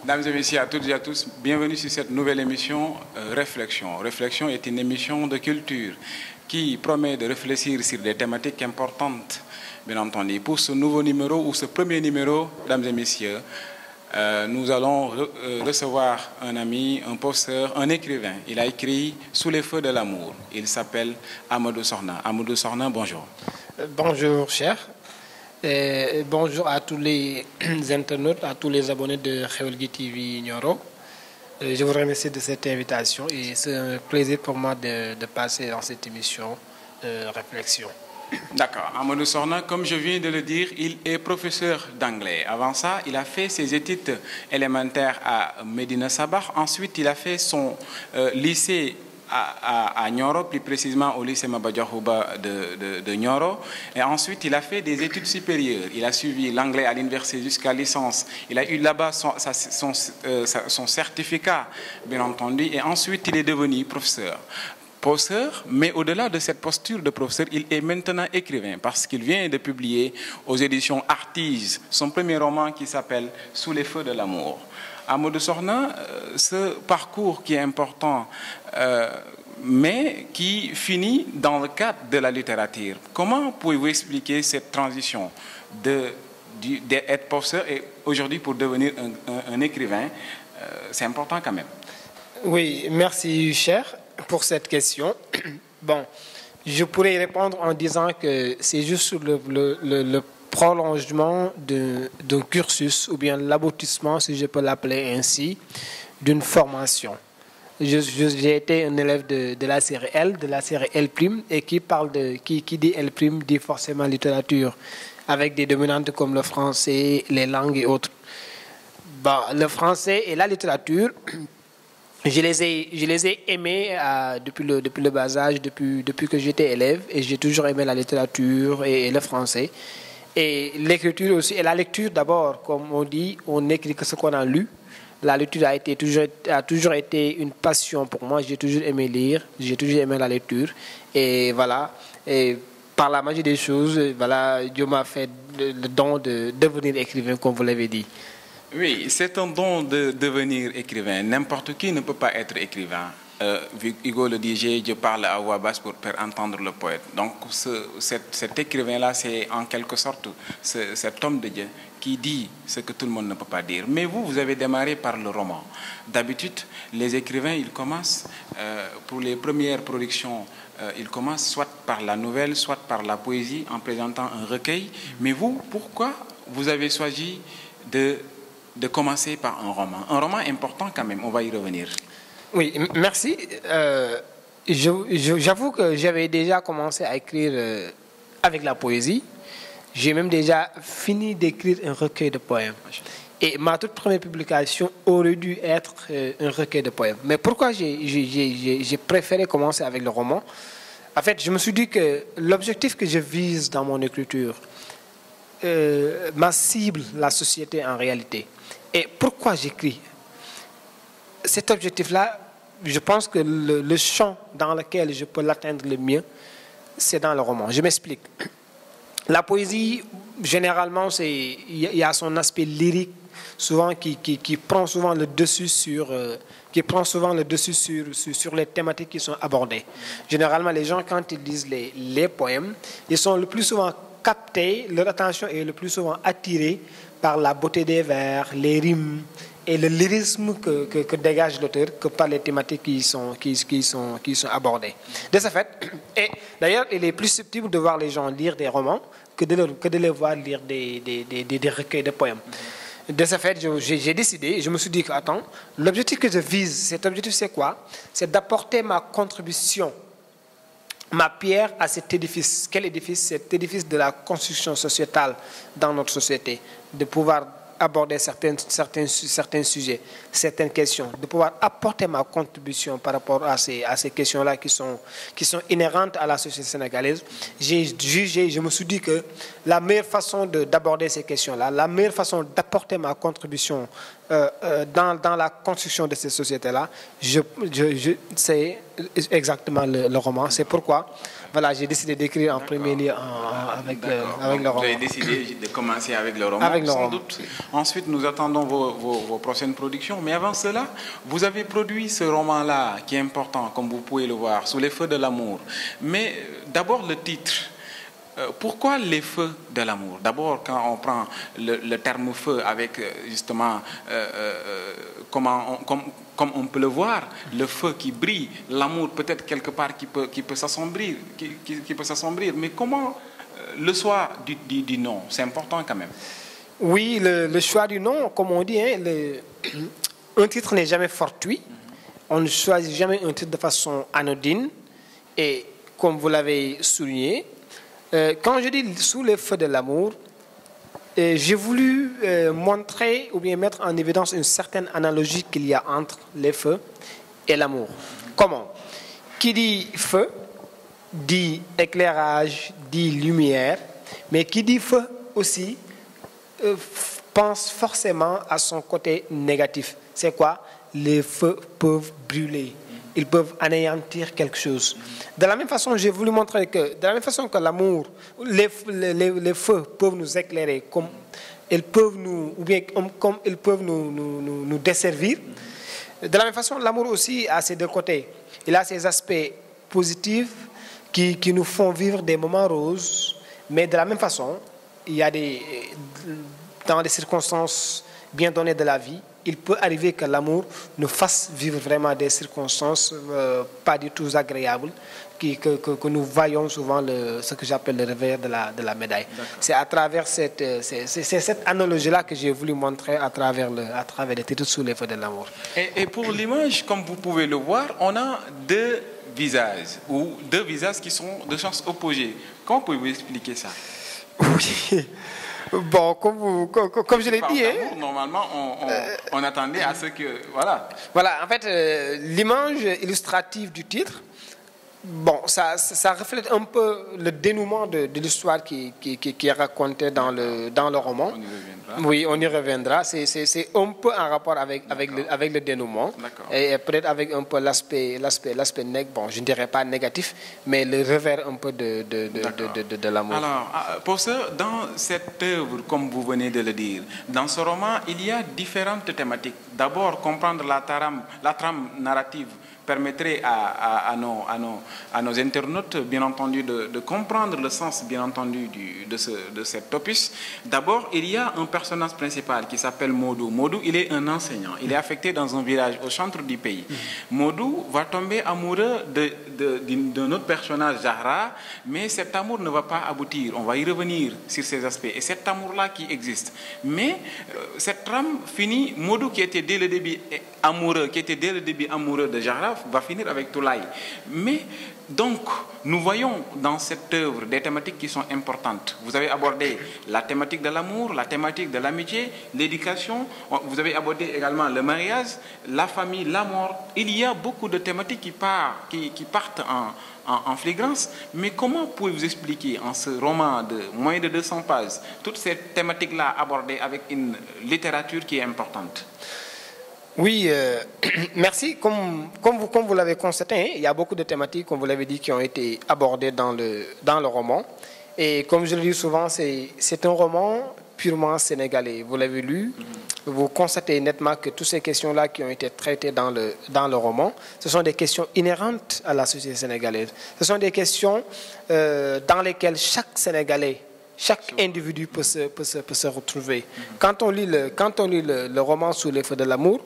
Mesdames et messieurs, à toutes et à tous, bienvenue sur cette nouvelle émission Réflexion. Réflexion est une émission de culture qui promet de réfléchir sur des thématiques importantes, bien entendu. Pour ce nouveau numéro ou ce premier numéro, mesdames et messieurs, nous allons recevoir un ami, un posteur, un écrivain. Il a écrit Sous les feux de l'amour. Il s'appelle Amadou Sorna. Amadou Sorna, bonjour. Bonjour, cher. Et bonjour à tous les internautes, à tous les abonnés de Xeweul TV Nioro. Je vous remercie de cette invitation et c'est un plaisir pour moi de passer dans cette émission Réflexion. D'accord. Amadou Sorna, comme je viens de le dire, il est professeur d'anglais. Avant ça, il a fait ses études élémentaires à Medina Sabah. Ensuite, il a fait son lycée à Nioro, plus précisément au lycée Maba Diakhouba de Nioro. Et ensuite, il a fait des études supérieures. Il a suivi l'anglais à l'université jusqu'à licence. Il a eu là-bas son certificat, bien entendu. Et ensuite, il est devenu professeur. Mais au-delà de cette posture de professeur, il est maintenant écrivain parce qu'il vient de publier aux éditions Artise son premier roman qui s'appelle Sous les feux de l'amour. Amadou Sorna, ce parcours qui est important, mais qui finit dans le cadre de la littérature. Comment pouvez-vous expliquer cette transition d'être professeur et aujourd'hui pour devenir un écrivain? C'est important quand même. Oui, merci cher pour cette question. Bon, je pourrais y répondre en disant que c'est juste le prolongement d'un cursus ou bien l'aboutissement, si je peux l'appeler ainsi, d'une formation. J'ai été un élève de la série L, de la série L', et qui dit L', dit forcément littérature, avec des dominantes comme le français, les langues et autres. Bon, le français et la littérature, je les ai aimés depuis le bas âge, depuis que j'étais élève, et j'ai toujours aimé la littérature et le français. Et l'écriture aussi, et la lecture d'abord, comme on dit, on n'écrit que ce qu'on a lu. La lecture a toujours été une passion pour moi. J'ai toujours aimé lire, j'ai toujours aimé la lecture. Et voilà, et par la magie des choses, voilà, Dieu m'a fait le don de devenir écrivain, comme vous l'avez dit. Oui, c'est un don de devenir écrivain. N'importe qui ne peut pas être écrivain. Hugo le disait, je parle à voix basse pour faire entendre le poète. Donc cet écrivain-là, c'est en quelque sorte cet homme de Dieu qui dit ce que tout le monde ne peut pas dire. Mais vous avez démarré par le roman. D'habitude, les écrivains, ils commencent pour les premières productions, ils commencent soit par la nouvelle, soit par la poésie, en présentant un recueil. Mais vous, pourquoi vous avez choisi de commencer par un roman? Un roman important quand même, on va y revenir. Oui, merci. J'avoue que j'avais déjà commencé à écrire avec la poésie. J'ai même déjà fini d'écrire un recueil de poèmes. Et ma toute première publication aurait dû être un recueil de poèmes. Mais pourquoi j'ai préféré commencer avec le roman? En fait, je me suis dit que l'objectif que je vise dans mon écriture ma cible la société en réalité. Et pourquoi j'écris? Cet objectif-là, je pense que le champ dans lequel je peux l'atteindre le mieux, c'est dans le roman. Je m'explique. La poésie, généralement, il y a son aspect lyrique, souvent qui prend souvent le dessus sur les thématiques qui sont abordées. Généralement, les gens, quand ils lisent les poèmes, ils sont le plus souvent captés, leur attention est le plus souvent attirée par la beauté des vers, les rimes et le lyrisme que dégage l'auteur, que par les thématiques qui sont abordées. De ce fait, et d'ailleurs, il est plus susceptible de voir les gens lire des romans que de les voir lire des recueils de poèmes. De ce fait, j'ai décidé, je me suis dit que, attends, l'objectif que je vise, cet objectif c'est quoi? C'est d'apporter ma contribution, ma pierre à cet édifice. Quel édifice? Cet édifice de la construction sociétale dans notre société, de pouvoir aborder certains sujets, certaines questions, de pouvoir apporter ma contribution par rapport à ces questions-là qui sont inhérentes à la société sénégalaise. Je me suis dit que la meilleure façon d'aborder ces questions-là, la meilleure façon d'apporter ma contribution dans la construction de ces sociétés-là, c'est exactement le roman. C'est pourquoi voilà, j'ai décidé d'écrire en premier lieu avec le roman. Vous avez décidé de commencer avec le roman, avec le sans roman. doute. Ensuite, nous attendons vos prochaines productions. Mais avant cela, vous avez produit ce roman-là, qui est important, comme vous pouvez le voir, Sous les feux de l'amour. Mais d'abord, le titre. Pourquoi les feux de l'amour? D'abord, quand on prend le terme feu avec justement, comme on peut le voir, le feu qui brille, l'amour peut-être quelque part qui peut s'assombrir, qui peut s'assombrir. Mais comment le choix du nom? C'est important quand même. Oui, le choix du nom, comme on dit, hein, un titre n'est jamais fortuit. On ne choisit jamais un titre de façon anodine. Et comme vous l'avez souligné, quand je dis Sous les feux de l'amour, j'ai voulu montrer ou bien mettre en évidence une certaine analogie qu'il y a entre les feux et l'amour. Comment? Qui dit feu, dit éclairage, dit lumière, mais qui dit feu aussi pense forcément à son côté négatif. C'est quoi? Les feux peuvent brûler. Ils peuvent anéantir quelque chose. De la même façon, j'ai voulu montrer que, de la même façon que l'amour, les feux peuvent nous éclairer, comme ils peuvent comme ils peuvent nous desservir. De la même façon, l'amour aussi a ses deux côtés. Il a ses aspects positifs qui nous font vivre des moments roses, mais de la même façon, il y a dans des circonstances bien données de la vie, il peut arriver que l'amour nous fasse vivre vraiment des circonstances pas du tout agréables, que nous voyons souvent ce que j'appelle le revers de la médaille. C'est à travers cette analogie-là que j'ai voulu montrer à travers les titres Sous les feux de l'amour. Et pour l'image, comme vous pouvez le voir, on a deux visages qui sont de sens opposés. Comment pouvez-vous expliquer ça? Oui. Bon, comme je l'ai dit... Normalement, on attendait à ce que... Voilà. Voilà, en fait, l'image illustrative du titre, bon, ça reflète un peu le dénouement de l'histoire qui est racontée dans le roman. On y reviendra. Oui, on y reviendra. C'est un peu en rapport avec le dénouement. Et peut-être avec un peu l'aspect bon, je ne dirais pas négatif, mais le revers un peu de l'amour. Alors, pour ça, dans cette œuvre, comme vous venez de le dire, dans ce roman, il y a différentes thématiques. D'abord, comprendre la trame narrative permettrait à nos internautes, bien entendu, de comprendre le sens, bien entendu, de cet opus. D'abord, il y a un personnage principal qui s'appelle Modou. Modou, il est un enseignant. Il est affecté dans un village au centre du pays. Modou va tomber amoureux d'un autre personnage, Zahra, mais cet amour ne va pas aboutir. On va y revenir sur ces aspects. Et cet amour-là qui existe. Mais cette trame finit, Modou qui était dès le début amoureux de Zahra, va finir avec Toulaye. Mais donc, nous voyons dans cette œuvre des thématiques qui sont importantes. Vous avez abordé la thématique de l'amour, la thématique de l'amitié, l'éducation. Vous avez abordé également le mariage, la famille, la mort. Il y a beaucoup de thématiques qui partent en flagrance. Mais comment pouvez-vous expliquer en ce roman de moins de 200 pages toutes ces thématiques-là abordées avec une littérature qui est importante? Oui, merci. Comme vous l'avez constaté, hein, il y a beaucoup de thématiques, comme vous l'avez dit, qui ont été abordées dans le roman. Et comme je le dis souvent, c'est un roman purement sénégalais. Vous l'avez lu, vous constatez nettement que toutes ces questions-là qui ont été traitées dans le roman, ce sont des questions inhérentes à la société sénégalaise. Ce sont des questions dans lesquelles chaque Sénégalais, chaque individu peut se retrouver. Quand on lit le roman Sous les feux de l'amour,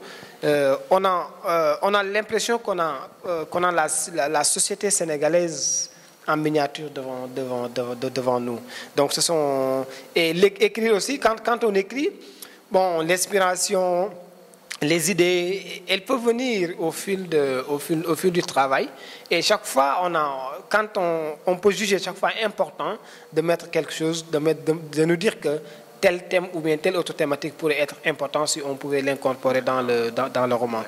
on a l'impression qu'on a la société sénégalaise en miniature devant nous. Donc écrire aussi, quand on écrit, bon, l'inspiration, les idées, elles peuvent venir au fil du travail. Et chaque fois, on peut juger chaque fois important de mettre quelque chose, de nous dire que tel thème ou bien telle autre thématique pourrait être important si on pouvait l'incorporer dans le roman.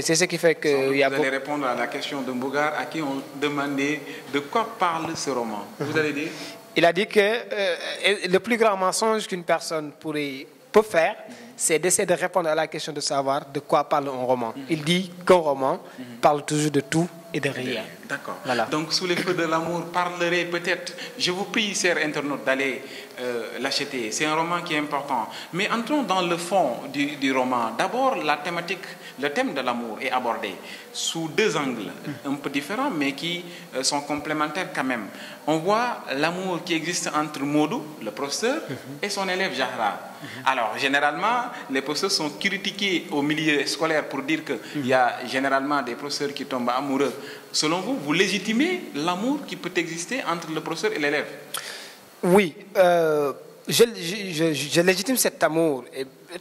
C'est ce qui fait que... Vous allez répondre à la question de Mbougar, à qui on demandait de quoi parle ce roman. Vous allez dire? Il a dit que le plus grand mensonge qu'une personne peut faire, c'est d'essayer de répondre à la question de savoir de quoi parle un roman. Il dit qu'un roman parle toujours de tout et de rien. D'accord. Voilà. Donc, Sous les feux de l'amour parlerait peut-être, je vous prie, chers internautes, d'aller l'acheter. C'est un roman qui est important. Mais entrons dans le fond du roman. D'abord, la thématique, le thème de l'amour est abordé sous deux angles un peu différents, mais qui sont complémentaires quand même. On voit l'amour qui existe entre Modou, le professeur, et son élève Jahra. Alors, généralement, les professeurs sont critiqués au milieu scolaire pour dire qu'il y a généralement des professeurs qui tombent amoureux. Selon vous, vous légitimez l'amour qui peut exister entre le professeur et l'élève? Oui, je légitime cet amour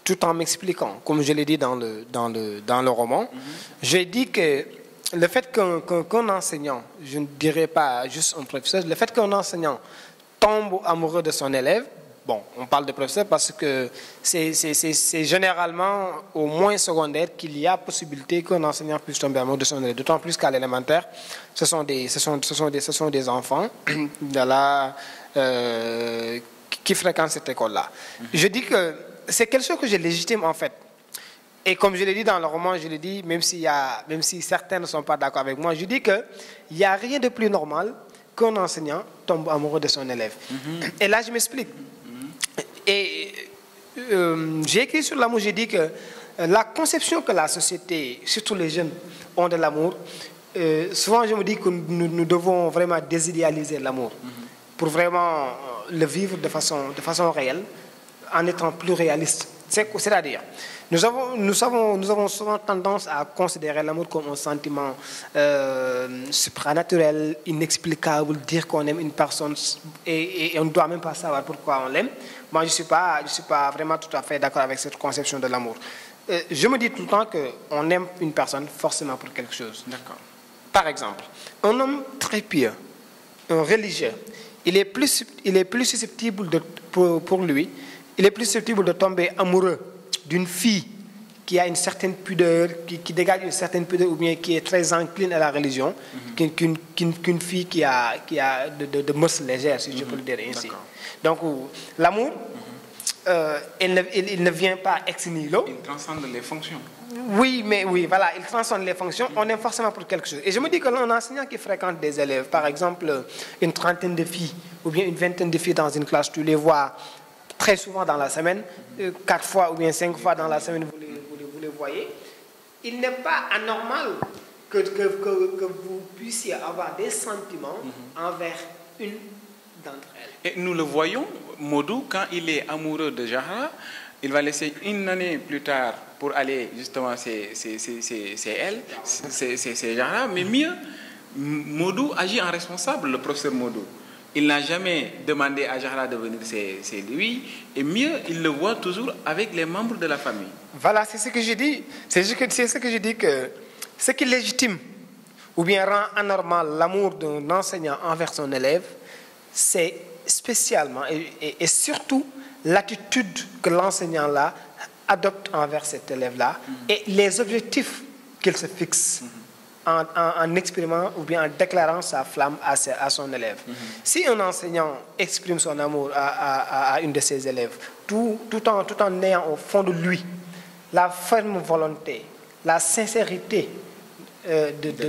tout en m'expliquant, comme je l'ai dit dans le roman. J'ai dit que le fait qu'un enseignant, je ne dirais pas juste un professeur, le fait qu'un enseignant tombe amoureux de son élève, bon, on parle de professeur parce que c'est généralement au moins secondaire qu'il y a possibilité qu'un enseignant puisse tomber amoureux de son élève. D'autant plus qu'à l'élémentaire, ce sont des enfants qui fréquentent cette école-là. Je dis que c'est quelque chose que je légitime en fait. Et comme je l'ai dit dans le roman, je l'ai dit, même si certains ne sont pas d'accord avec moi, je dis qu'il n'y a rien de plus normal qu'un enseignant tombe amoureux de son élève. Et là, je m'explique. Et j'ai écrit sur l'amour, j'ai dit que la conception que la société, surtout les jeunes, ont de l'amour, souvent je me dis que nous devons vraiment désidéaliser l'amour pour vraiment le vivre de façon réelle, en étant plus réaliste. C'est-à-dire, nous avons souvent tendance à considérer l'amour comme un sentiment supranaturel, inexplicable, dire qu'on aime une personne et on ne doit même pas savoir pourquoi on l'aime. Moi, je ne suis pas vraiment tout à fait d'accord avec cette conception de l'amour. Je me dis tout le temps qu'on aime une personne forcément pour quelque chose. D'accord. Par exemple, un homme très pieux, un religieux, il est plus susceptible pour lui, il est plus susceptible de tomber amoureux d'une fille qui a une certaine pudeur, qui dégage une certaine pudeur ou bien qui est très incline à la religion, qu'une fille qui a de mœurs légères, si je peux le dire ainsi. Donc l'amour, il ne vient pas ex nihilo. Il transcende les fonctions. Oui, voilà, il transcende les fonctions. On aime forcément pour quelque chose. Et je me dis que l'un enseignant qui fréquente des élèves, par exemple une trentaine de filles ou bien une vingtaine de filles dans une classe, tu les vois très souvent dans la semaine, 4 fois ou bien 5 fois dans la semaine, vous les voyez. Il n'est pas anormal que vous puissiez avoir des sentiments envers une d'entre elles. Et nous le voyons, Modou, quand il est amoureux de Jahra, il va laisser une année plus tard pour aller justement, c'est Jahra, mais mieux, Modou agit en responsable, le professeur Modou. Il n'a jamais demandé à Jahra de venir, c'est lui, et mieux, il le voit toujours avec les membres de la famille. Voilà, c'est ce que je dis. C'est ce que je dis que ce qui légitime ou bien rend anormal l'amour d'un enseignant envers son élève, c'est spécialement et surtout l'attitude que l'enseignant-là adopte envers cet élève-là et les objectifs qu'il se fixe en exprimant ou bien en déclarant sa flamme à son élève. Si un enseignant exprime son amour à une de ses élèves, tout en ayant au fond de lui la ferme volonté, la sincérité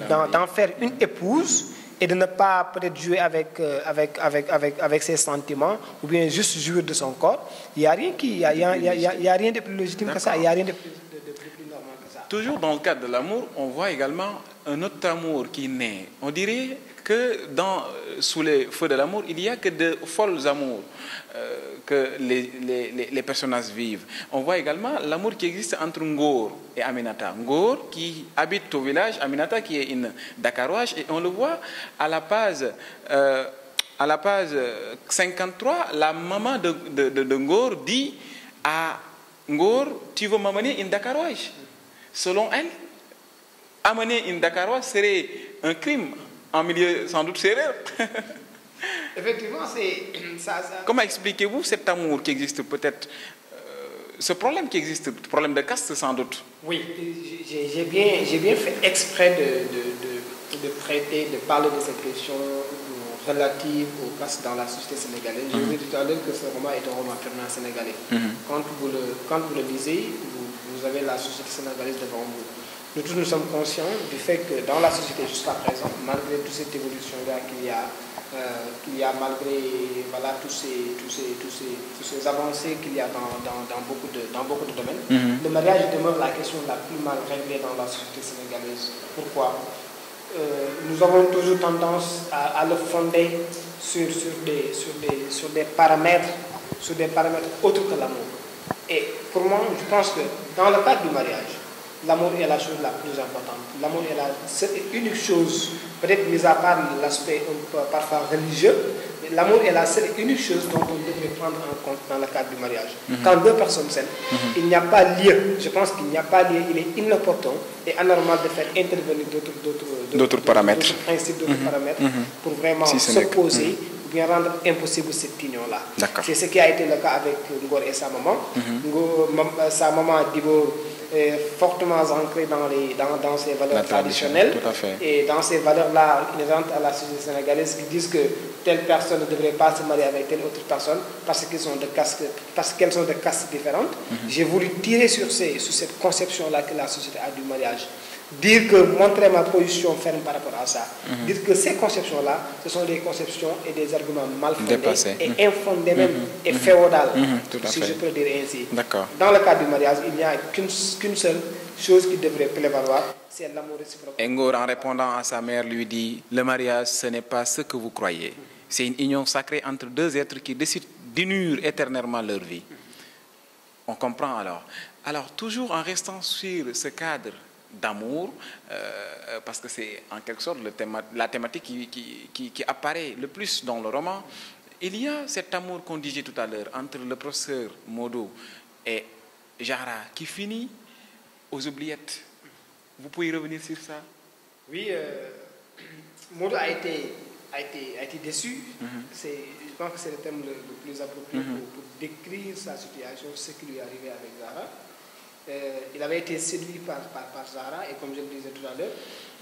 d'en faire une épouse, et de ne pas peut-être jouer avec ses sentiments ou bien juste jouir de son corps, il n'y a rien de plus légitime que ça, il n'y a rien de plus normal que ça. Toujours dans le cadre de l'amour, on voit également un autre amour qui naît. On dirait que sous les feux de l'amour, il n'y a que de folles amours que les personnages vivent. On voit également l'amour qui existe entre Ngor et Aminata. Ngor qui habite au village, Aminata qui est une Dakaroise, et on le voit à la page 53, la maman de Ngor dit à Ngor, tu veux m'amener une Dakaroise. Selon elle, amener une Dakaroise serait un crime en milieu sans doute sérieux. Effectivement, c'est ça. Comment expliquez-vous cet amour qui existe peut-être, ce problème qui existe, problème de caste sans doute? Oui, j'ai bien fait exprès de parler de cette question relative aux castes dans la société sénégalaise. Je vous ai dit tout à l'heure que ce roman est un roman purement sénégalais. Quand vous le lisez, vous avez la société sénégalaise devant vous. Nous tous nous sommes conscients du fait que dans la société jusqu'à présent, malgré toute cette évolution-là qu'il y a, malgré voilà, tous ces avancées qu'il y a dans beaucoup de domaines, le mariage demeure la question la plus mal réglée dans la société sénégalaise. Pourquoi? Nous avons toujours tendance à le fonder sur des paramètres autres que l'amour. Et pour moi, je pense que dans le cadre du mariage, l'amour est la chose la plus importante. L'amour est la seule et unique chose, peut-être mis à part l'aspect parfois religieux, mais l'amour est la seule et unique chose dont on devrait prendre en compte dans le cadre du mariage. Quand deux personnes s'aiment, il n'y a pas lieu, je pense qu'il n'y a pas lieu, il est inopportun et anormal de faire intervenir d'autres paramètres, d'autres principes, d'autres paramètres pour vraiment s'opposer ou bien rendre impossible cette union-là. C'est ce qui a été le cas avec Ngor et sa maman. Sa maman Dibo est fortement ancrée dans ses valeurs traditionnelles et dans ces valeurs-là inhérentes à la société sénégalaise qui disent que telle personne ne devrait pas se marier avec telle autre personne parce qu'elles sont de castes différentes. J'ai voulu tirer sur cette conception-là que la société a du mariage. Montrer ma position ferme par rapport à ça. Dire que ces conceptions-là, ce sont des conceptions et des arguments mal fondés et infondés même et féodales, si je peux dire ainsi. Dans le cadre du mariage, il n'y a qu'une seule chose qui devrait prévaloir, c'est l'amour réciproque. Ngor, en répondant à sa mère, lui dit, le mariage, ce n'est pas ce que vous croyez. C'est une union sacrée entre deux êtres qui décident d'unir éternellement leur vie. On comprend alors. Alors, toujours en restant sur ce cadre d'amour, parce que c'est en quelque sorte la thématique qui apparaît le plus dans le roman, il y a cet amour qu'on disait tout à l'heure entre le professeur Modo et Zahra qui finit aux oubliettes. Vous pouvez revenir sur ça? Oui, Modo a été déçu. Je pense que c'est le thème le plus approprié pour décrire sa situation, ce qui lui est arrivé avec Zahra. Il avait été séduit par Zahra et comme je le disais tout à l'heure,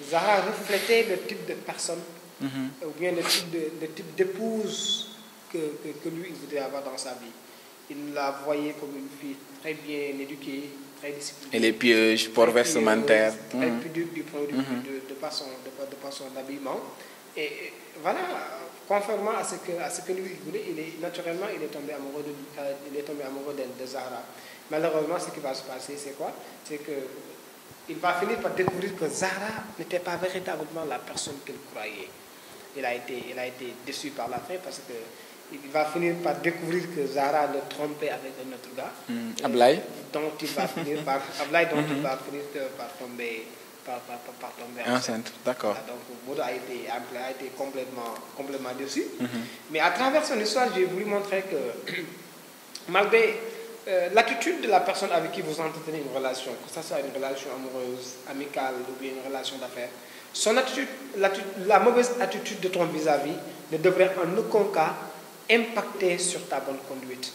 Zahra reflétait le type de personne ou bien le type d'épouse que lui il voudrait avoir dans sa vie. Il la voyait comme une fille très bien éduquée, très disciplinée. Et les pièges, port vestimentaire. Très pudique du point de vue de par son habillement. Et voilà, conformément à ce que lui il voulait, il est tombé amoureux de Zahra. Malheureusement, ce qui va se passer, c'est quoi? C'est qu'il va finir par découvrir que Zahra n'était pas véritablement la personne qu'il croyait. Il a été déçu par la fin parce qu'il va finir par découvrir que Zahra le trompait avec un autre gars. Ablaye. Dont il va finir par tomber enceinte. D'accord. Donc, Modo a été complètement déçu. Mais à travers son histoire, j'ai voulu montrer que malgré l'attitude de la personne avec qui vous entretenez une relation, que ce soit une relation amoureuse, amicale ou bien une relation d'affaires, son attitude, la mauvaise attitude de ton vis-à-vis ne devrait en aucun cas impacter sur ta bonne conduite.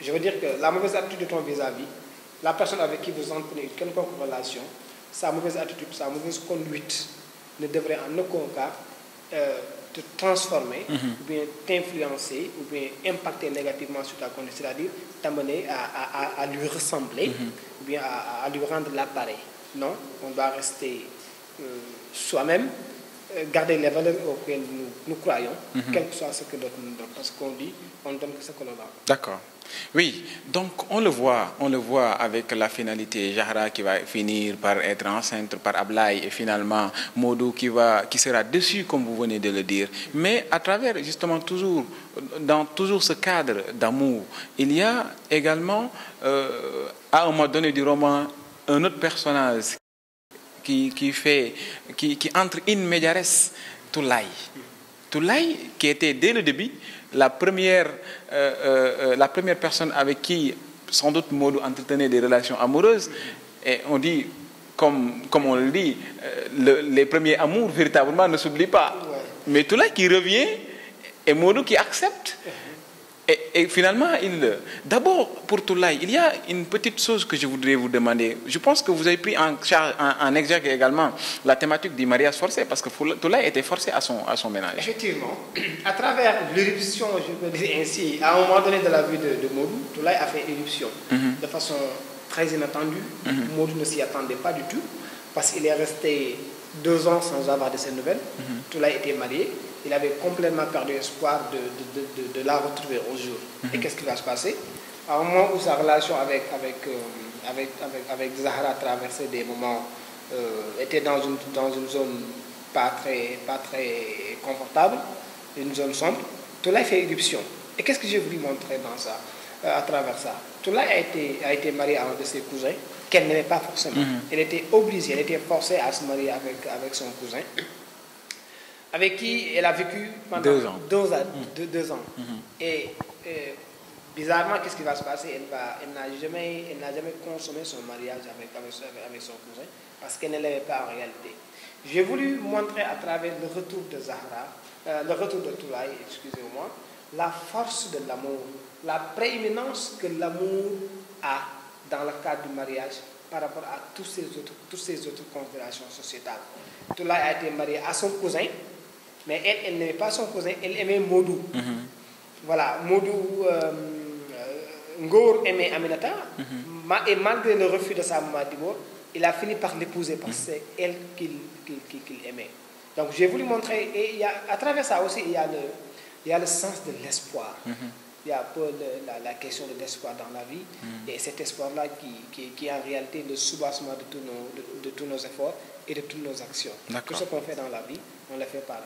Je veux dire que la mauvaise attitude de ton vis-à-vis, la personne avec qui vous entretenez une quelconque relation, sa mauvaise attitude, sa mauvaise conduite ne devrait en aucun cas te transformer, ou bien t'influencer, ou bien impacter négativement sur ta conduite, c'est-à-dire t'amener à lui ressembler, ou bien à lui rendre l'appareil. Non, on doit rester soi-même, garder les valeurs auxquelles nous croyons, quel que soit ce que d'autres nous donnent, parce qu'on dit, on ne donne que ce que l'on a. D'accord. Oui, donc on le voit avec la finalité, Zahra qui va finir par être enceinte par Ablaye et finalement Modo qui sera déçu comme vous venez de le dire. Mais à travers justement dans ce cadre d'amour, il y a également à un moment donné du roman un autre personnage qui entre in media res, Toulaye qui était dès le début la première personne avec qui sans doute Modo entretenait des relations amoureuses. Et on dit, comme on le dit, les premiers amours véritablement ne s'oublient pas. Mais Toulaye qui revient et Modo qui accepte. Et finalement, d'abord, pour Toulaye, il y a une petite chose que je voudrais vous demander. Je pense que vous avez pris en exergue également la thématique du mariage forcé, parce que Toulaye était forcé à son ménage. Effectivement, à travers l'éruption, je peux dire ainsi, à un moment donné de la vie de Modou, Toulaye a fait éruption de façon très inattendue. Modou ne s'y attendait pas du tout, parce qu'il est resté 2 ans sans avoir de ses nouvelles. Toulaye était marié. Il avait complètement perdu espoir de la retrouver au jour. Et qu'est-ce qui va se passer? À un moment où sa relation avec Zahra traversait des moments, était dans une zone pas très confortable, une zone sombre, Toulaye fait éruption. Et qu'est-ce que j'ai voulu montrer dans ça, à travers ça? Toulaye a été mariée à un de ses cousins, qu'elle n'aimait pas forcément. Elle était obligée, elle était forcée à se marier avec son cousin, avec qui elle a vécu pendant 2 ans. 2 ans. Et bizarrement, qu'est-ce qui va se passer? Elle n'a jamais consommé son mariage avec son cousin, parce qu'elle ne l'aimait pas en réalité. J'ai voulu montrer à travers le retour de Zahra, le retour de Toulaye, excusez-moi, la force de l'amour, la prééminence que l'amour a dans le cadre du mariage par rapport à toutes ces autres considérations sociétales. Toulaye a été mariée à son cousin, mais elle n'aimait pas son cousin, elle aimait Modou. Voilà, Modou, Ngor aimait Aminata, et malgré le refus de sa maman Dibor, il a fini par l'épouser parce que c'est elle qu'il aimait. Donc j'ai voulu montrer, et à travers ça aussi, il y a le sens de l'espoir. Il y a un peu la question de l'espoir dans la vie, et cet espoir-là qui est en réalité le soubassement de tous nos efforts et de toutes nos actions. Tout ce qu'on fait dans la vie, on le fait par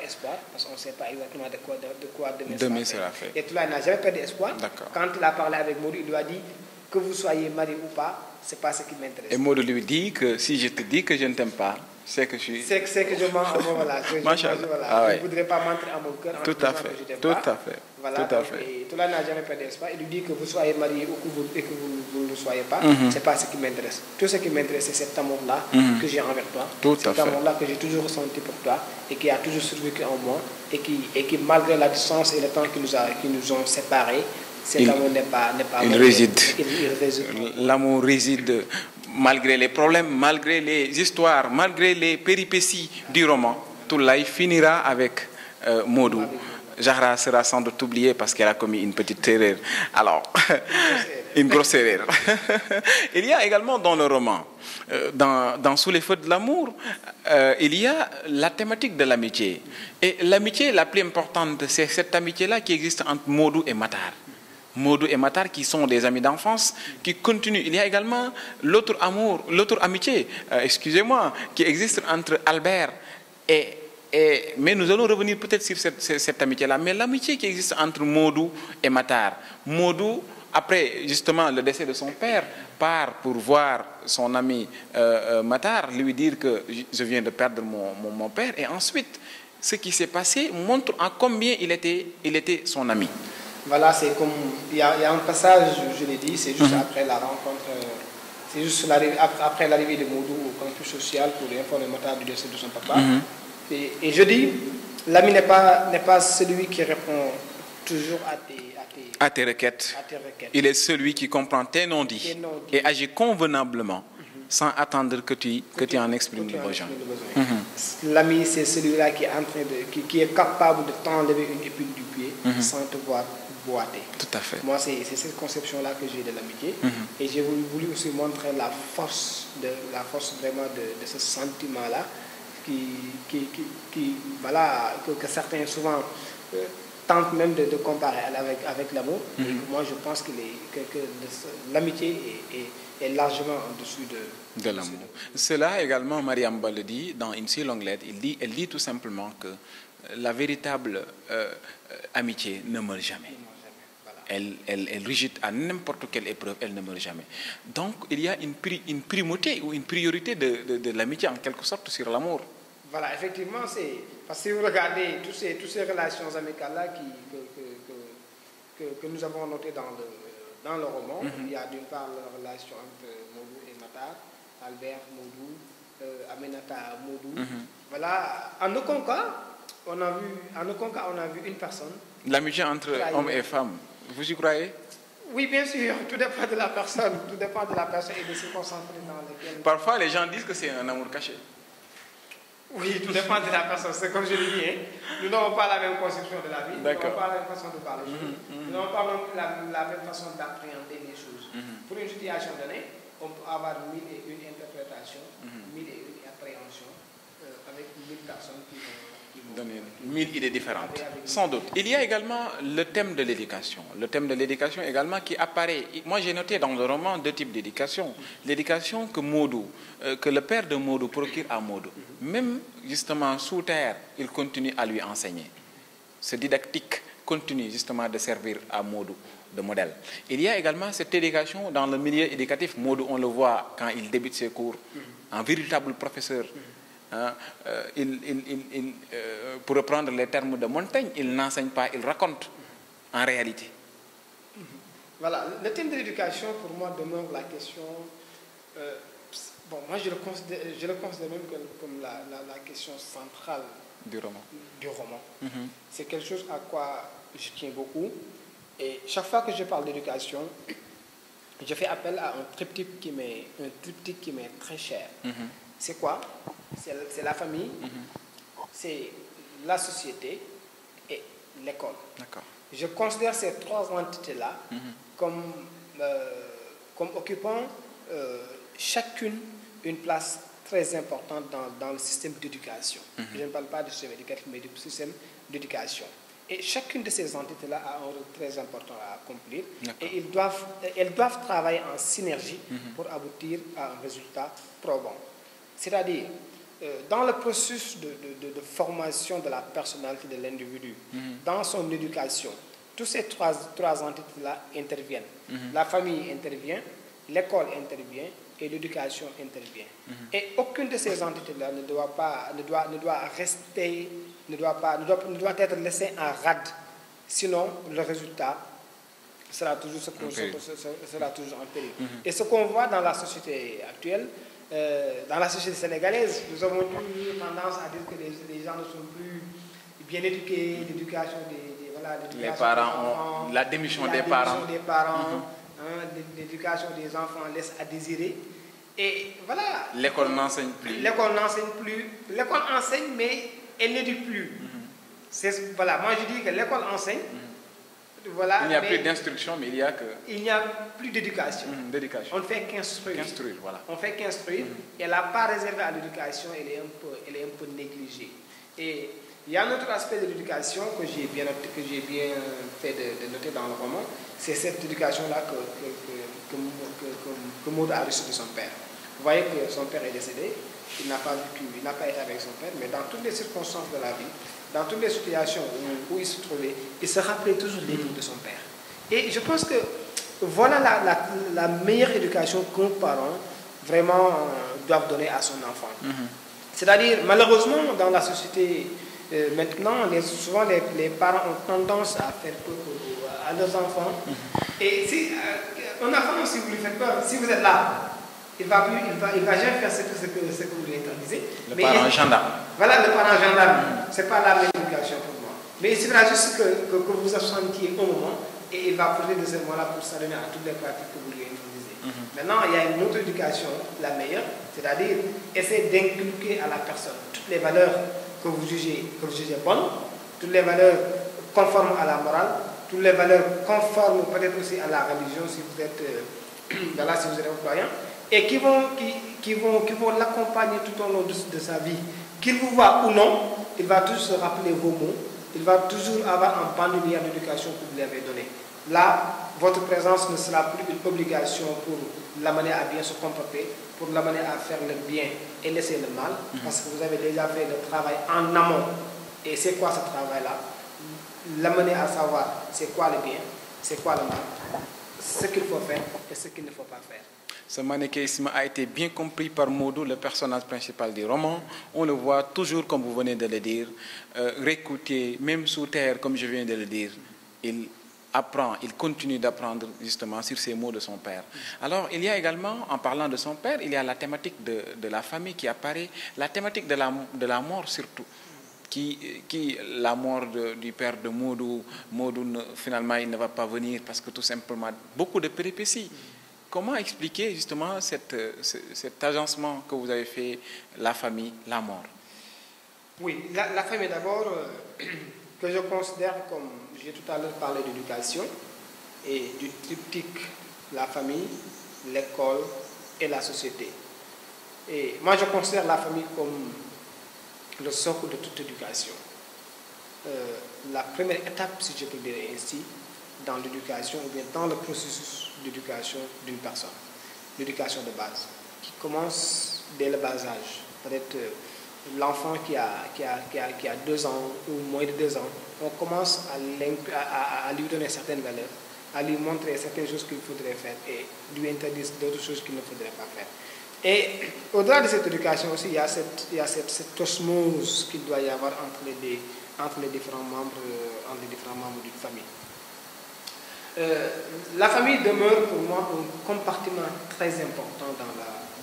espoir, parce qu'on ne sait pas exactement de quoi demain sera fait. Et Toulaye n'a jamais perdu espoir. Quand il a parlé avec Modou, il lui a dit que vous soyez marié ou pas, c'est pas ce qui m'intéresse. Et Modou lui dit que si je te dis que je ne t'aime pas, c'est que je suis... C'est que je mens à mon voilà. Je ne voudrais pas mentir à mon cœur en disant que je t'aime pas. Tout à fait. Voilà, et Toulaye n'a jamais perdu espoir. Il lui dit que vous soyez marié ou que vous ne le soyez pas, c'est pas ce qui m'intéresse. Tout ce qui m'intéresse, c'est cet amour-là que j'ai envers toi. Cet amour-là que j'ai toujours ressenti pour toi et qui a toujours survécu en moi et qui malgré la distance et le temps qui nous ont séparés, cet amour n'est pas il réside. L'amour réside malgré les problèmes, malgré les histoires, malgré les péripéties du roman. Toulaye finira avec Modou. Zahra sera sans doute oubliée parce qu'elle a commis une petite erreur. Alors, une grosse erreur. Il y a également dans le roman, dans Sous les feux de l'amour, il y a la thématique de l'amitié. Et l'amitié la plus importante, c'est cette amitié-là qui existe entre Modou et Matar. Modou et Matar qui sont des amis d'enfance, qui continuent. Il y a également l'autre amitié, excusez-moi, qui existe entre Albert mais nous allons revenir peut-être sur cette amitié-là. Mais l'amitié qui existe entre Modou et Matar. Modou, après justement le décès de son père, part pour voir son ami Matar, lui dire que je viens de perdre mon père. Et ensuite, ce qui s'est passé montre en combien il était son ami. Voilà, c'est comme... Il y a un passage, je l'ai dit, c'est juste après la rencontre... C'est juste après l'arrivée de Modou au campus social pour informer Matar du décès de son papa. Et je dis, l'ami n'est pas celui qui répond toujours à tes requêtes. Il est celui qui comprend tes non-dits et agit convenablement sans attendre que tu en exprimes le besoin. L'ami, c'est celui-là qui est qui est capable de t'enlever une épine du pied sans te voir boiter. Tout à fait. Moi, c'est cette conception-là que j'ai de l'amitié. Et j'ai voulu aussi montrer la force vraiment de ce sentiment-là voilà, que certains souvent tentent même de comparer avec l'amour. Moi, je pense que l'amitié est largement en dessous de l'amour. Cela également, Mariam Ba le dit dans une si longue lettre. Elle dit tout simplement que la véritable amitié ne meurt jamais. Elle rugit à n'importe quelle épreuve, elle ne meurt jamais. Donc, il y a une primauté ou une priorité de l'amitié en quelque sorte sur l'amour. Voilà, effectivement, parce que si vous regardez toutes ces relations amicales-là que nous avons notées dans le roman, il y a d'une part la relation entre Modou et Matar, Albert, Modou, Aminata, Modou. Voilà, en aucun cas, on a vu une personne L'amitié entre hommes et femmes, vous y croyez? Oui, bien sûr, tout dépend de la personne, tout dépend de la personne et des circonstances dans lesquelles... Parfois, les gens disent que c'est un amour caché. Oui, tout dépend de la personne. C'est comme je l'ai dit, hein. Nous n'avons pas la même conception de la vie, nous n'avons pas la même façon de parler les choses, nous n'avons pas la même façon d'appréhender les choses. Mhm. Pour une situation donnée, on peut avoir 1001 interprétations, 1001 appréhensions avec 1000 personnes qui vont donner 1000 idées différentes. Sans doute. Il y a également le thème de l'éducation. Le thème de l'éducation également qui apparaît. Moi, j'ai noté dans le roman deux types d'éducation. L'éducation que Modou, que le père de Modou procure à Modou. Même justement sous terre, il continue à lui enseigner. Ce didactique continue justement de servir à Modou de modèle. Il y a également cette éducation dans le milieu éducatif. Modou, on le voit quand il débute ses cours, un véritable professeur. Hein, pour reprendre les termes de Montaigne, il n'enseigne pas, il raconte en réalité. Voilà, le thème de l'éducation pour moi demeure la question. Bon, moi je le considère même comme la question centrale du roman. C'est quelque chose à quoi je tiens beaucoup. Et chaque fois que je parle d'éducation, je fais appel à un triptyque qui m'est très cher. C'est quoi? C'est la famille, c'est la société et l'école. Je considère ces trois entités-là comme occupant chacune une place très importante dans le système d'éducation. Je ne parle pas du système éducatif, mais du système d'éducation. Et chacune de ces entités-là a un rôle très important à accomplir. Et elles doivent travailler en synergie pour aboutir à un résultat probant. C'est-à-dire, dans le processus de formation de la personnalité de l'individu, dans son éducation, toutes ces trois entités-là interviennent. La famille intervient, l'école intervient et l'éducation intervient. Et aucune de ces entités-là ne doit être laissée en rade. Sinon, le résultat sera toujours en péril. Et ce qu'on voit dans la société actuelle, dans la société sénégalaise, nous avons toujours tendance à dire que les gens ne sont plus bien éduqués, l'éducation les parents ont la démission des parents. L'éducation des enfants laisse à désirer. Et voilà. L'école n'enseigne plus. L'école n'enseigne plus. L'école enseigne, mais elle n'éduque plus. Voilà, moi je dis que l'école enseigne. Voilà, il n'y a plus d'instruction, mais il n'y a plus d'éducation. On ne fait qu'instruire. On fait qu'instruire. Et la part réservée à l'éducation, elle est un peu négligée. Et il y a un autre aspect de l'éducation que j'ai bien fait de noter dans le roman, c'est cette éducation-là que Maud a reçue de son père. Vous voyez que son père est décédé, il n'a pas été avec son père, mais dans toutes les circonstances de la vie, dans toutes les situations où il se trouvait, il se rappelait toujours des livres de son père. Et je pense que voilà la meilleure éducation qu'un parent vraiment doit donner à son enfant. C'est-à-dire, malheureusement, dans la société maintenant, souvent les parents ont tendance à faire peur à leurs enfants. Et si un enfant, si vous lui faites peur, si vous êtes là, il va jamais faire ce que vous lui interdisez. Le parent gendarme. Voilà, le parent gendarme. Ce n'est pas la même éducation pour moi. Mais il suffira juste que vous absentiez un moment et il va profiter de ce moment-là pour s'adonner à toutes les pratiques que vous lui introduisez. Maintenant, il y a une autre éducation, la meilleure, c'est-à-dire essayer d'inculquer à la personne toutes les valeurs que vous jugez bonnes, toutes les valeurs conformes à la morale, toutes les valeurs conformes peut-être aussi à la religion si vous êtes croyant, et qui vont l'accompagner tout au long de sa vie. Qu'il vous voit ou non, il va toujours se rappeler vos mots, il va toujours avoir un bandoulière d'éducation que vous lui avez donné. Là, votre présence ne sera plus une obligation pour l'amener à bien se comporter, pour l'amener à faire le bien et laisser le mal, parce que vous avez déjà fait le travail en amont. Et c'est quoi ce travail-là? L'amener à savoir c'est quoi le bien, c'est quoi le mal, ce qu'il faut faire et ce qu'il ne faut pas faire. Ce manichéisme a été bien compris par Modou, le personnage principal du roman. On le voit toujours, comme vous venez de le dire, réécouter, même sous terre, comme je viens de le dire. Il apprend, il continue d'apprendre justement sur ces mots de son père. Alors, il y a également, en parlant de son père, il y a la thématique de la famille qui apparaît, la thématique de la mort surtout. la mort du père de Modou, finalement il ne va pas venir parce que tout simplement beaucoup de péripéties. Comment expliquer justement cet agencement que vous avez fait, la famille, la mort? Oui, la famille d'abord, que je considère comme, j'ai tout à l'heure parlé d'éducation, et du triptyque, la famille, l'école et la société. Et moi, je considère la famille comme le socle de toute éducation. La première étape, si je peux dire ainsi, dans l'éducation, ou bien dans le processus d'éducation d'une personne, l'éducation de base, qui commence dès le bas âge. Peut-être l'enfant qui a 2 ans ou moins de 2 ans, on commence à lui donner certaines valeurs, à lui montrer certaines choses qu'il faudrait faire et lui interdire d'autres choses qu'il ne faudrait pas faire. Et au-delà de cette éducation aussi, il y a cette osmose qu'il doit y avoir entre les différents membres d'une famille. La famille demeure pour moi un compartiment très important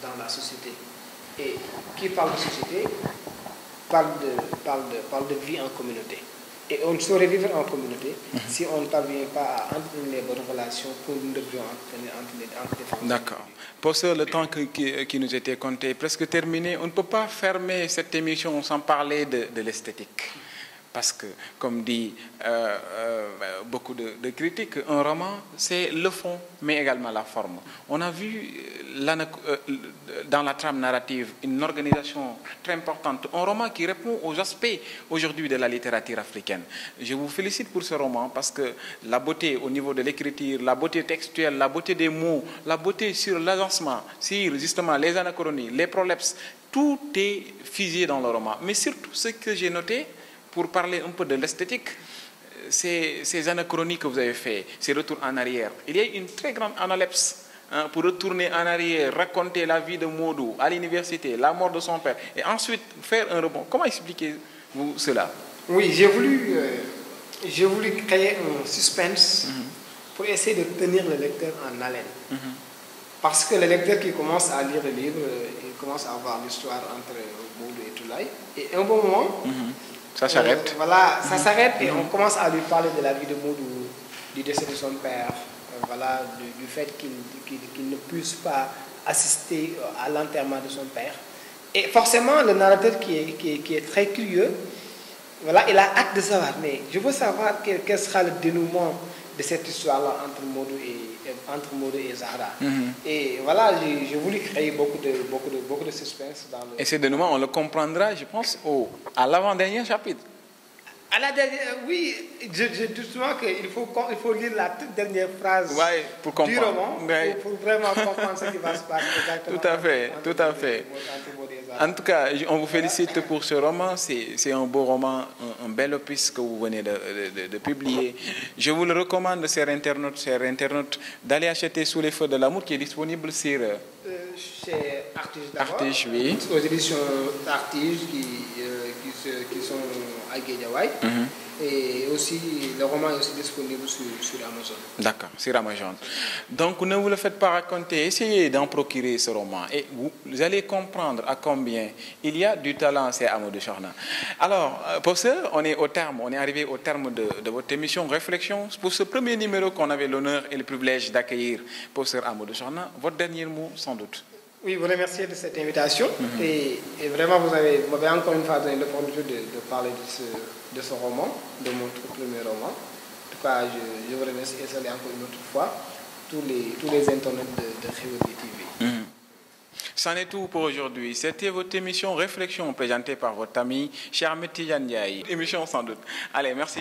dans la société. Et qui parle de société parle de vie en communauté. Et on ne saurait vivre en communauté si on ne parvient pas à entretenir les bonnes relations pour nous devrions entretenir entre les familles. D'accord. Pour ce, le temps qui nous était compté est presque terminé. On ne peut pas fermer cette émission sans parler de l'esthétique. Parce que, comme dit beaucoup de critiques, un roman, c'est le fond, mais également la forme. On a vu dans la trame narrative une organisation très importante, un roman qui répond aux aspects aujourd'hui de la littérature africaine. Je vous félicite pour ce roman parce que la beauté au niveau de l'écriture, la beauté textuelle, la beauté des mots, la beauté sur l'agencement, sur justement les anachronie, les prolepses, tout est fusé dans le roman. Mais surtout, ce que j'ai noté, pour parler un peu de l'esthétique, ces anachronies que vous avez fait, ces retours en arrière. Il y a une très grande analepse pour retourner en arrière, raconter la vie de Modou à l'université, la mort de son père, et ensuite faire un rebond. Comment expliquez-vous cela? Oui, j'ai voulu créer un suspense pour essayer de tenir le lecteur en haleine. Parce que le lecteur qui commence à lire le livre, il commence à voir l'histoire entre Modou et Toulaye, et à un bon moment, ça s'arrête. Voilà, ça s'arrête et on commence à lui parler de la vie de Modou, du décès de son père, voilà, du fait qu'il ne puisse pas assister à l'enterrement de son père. Et forcément, le narrateur qui est très curieux, voilà, il a hâte de savoir. Mais je veux savoir quel sera le dénouement de cette histoire-là entre Modou et Zahra. Et voilà, j'ai voulu créer beaucoup de suspense dans le... Et ce dénouement, on le comprendra, je pense, à l'avant-dernier chapitre. À la dernière, oui, je dis souvent qu'il faut lire la toute dernière phrase pour comprendre. Du roman pour vraiment comprendre ce qui va se passer exactement. Tout à fait. En tout cas, on vous félicite pour ce roman. C'est un beau roman, un bel opus que vous venez de publier. Je vous le recommande, chers internautes, d'aller acheter Sous les feux de l'amour qui est disponible sur... chez Artige d'abord. Artige, oui. Aux éditions Artige qui sont à Guédiawaye. Et aussi, le roman est aussi disponible sur Amazon. D'accord, sur Amazon. Donc, ne vous le faites pas raconter. Essayez d'en procurer ce roman. Et vous allez comprendre à combien il y a du talent chez Amadou Chorna. Alors, pour ça, on est arrivé au terme de votre émission Réflexion. Pour ce premier numéro qu'on avait l'honneur et le privilège d'accueillir, professeur Amadou Chorna, votre dernier mot, sans doute. Oui, vous remercier de cette invitation. Et vraiment, vous m'avez encore une fois donné l'opportunité de parler de ce roman, de mon tout premier roman. En tout cas, je vous remercie et saluer encore une autre fois tous les internautes de Réveil TV. C'en est tout pour aujourd'hui. C'était votre émission Réflexion présentée par votre ami Cher Tidiane Ndiaye. Émission sans doute. Allez, merci.